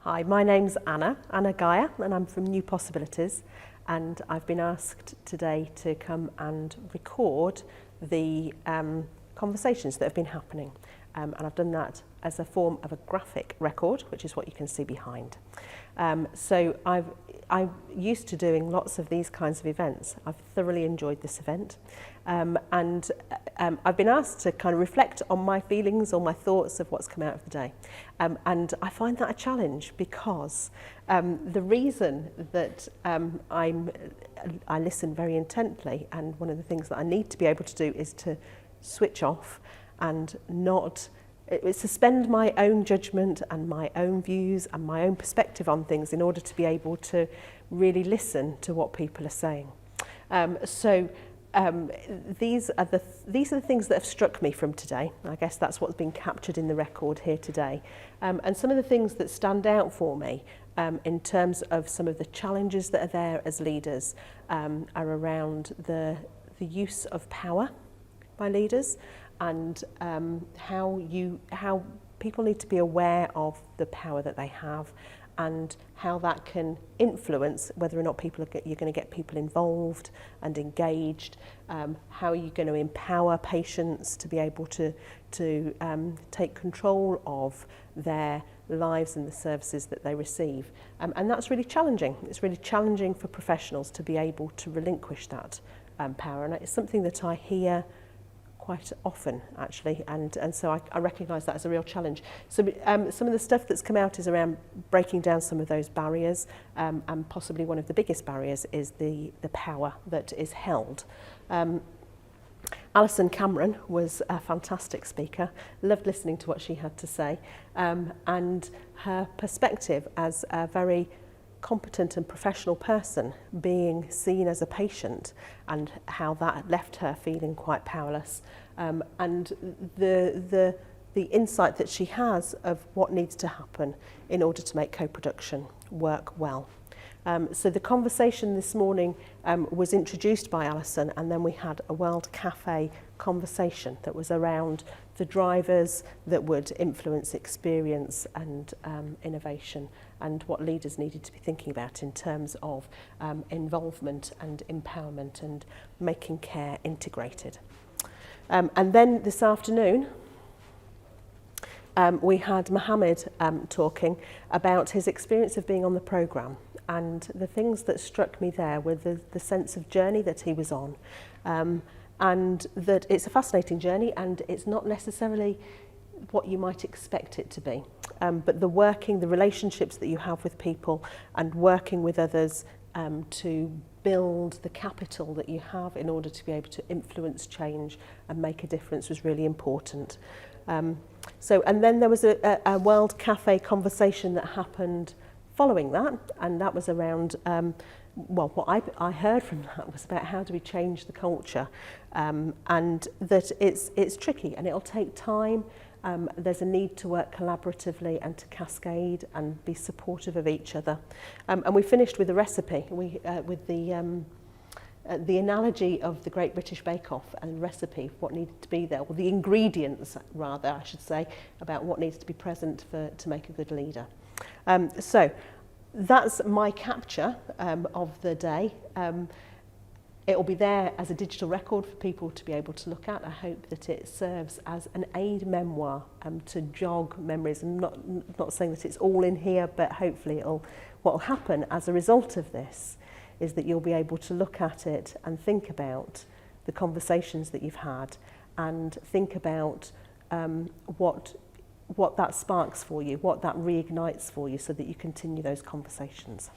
Hi, my name's Anna Gaia, and I'm from New Possibilities, and I've been asked today to come and record the conversations that have been happening, and I've done that as a form of a graphic record, which is what you can see behind. So I'm used to doing lots of these kinds of events. I've thoroughly enjoyed this event, and I've been asked to kind of reflect on my feelings or my thoughts of what's come out of the day, and I find that a challenge because the reason that I listen very intently, and one of the things that I need to be able to do is to switch off and not suspend my own judgment and my own views and my own perspective on things in order to be able to really listen to what people are saying. These are the things that have struck me from today. I guess that's what's been captured in the record here today. And some of the things that stand out for me in terms of some of the challenges that are there as leaders are around the use of power by leaders, and how people need to be aware of the power that they have and how that can influence whether or not you're going to get people involved and engaged, how are you going to empower patients to be able to take control of their lives and the services that they receive. And that's really challenging. It's really challenging for professionals to be able to relinquish that power, and it's something that I hear quite often, actually, and so I recognise that as a real challenge. So some of the stuff that's come out is around breaking down some of those barriers, and possibly one of the biggest barriers is the power that is held. Alison Cameron was a fantastic speaker, loved listening to what she had to say, and her perspective as a very competent and professional person being seen as a patient, and how that left her feeling quite powerless, and the insight that she has of what needs to happen in order to make co-production work well. So the conversation this morning was introduced by Alison, and then we had a World Cafe conversation that was around the drivers that would influence experience and innovation, and what leaders needed to be thinking about in terms of involvement and empowerment and making care integrated. And then this afternoon, we had Mohammed talking about his experience of being on the programme, and the things that struck me there were the sense of journey that he was on, and that it's a fascinating journey, and it's not necessarily what you might expect it to be, but the relationships that you have with people and working with others to build the capital that you have in order to be able to influence change and make a difference was really important. And then there was a World Cafe conversation that happened following that, and that was around, what I heard from that was about how do we change the culture, and that it's tricky and it'll take time. There's a need to work collaboratively and to cascade and be supportive of each other. And we finished with a recipe, with the analogy of the Great British Bake Off and recipe, what needed to be there, or the ingredients rather, I should say, about what needs to be present to make a good leader. So that's my capture of the day. It will be there as a digital record for people to be able to look at. I hope that it serves as an aid memoir to jog memories. I'm not saying that it's all in here, but hopefully what will happen as a result of this is that you'll be able to look at it and think about the conversations that you've had, and think about what that sparks for you, what that reignites for you, so that you continue those conversations.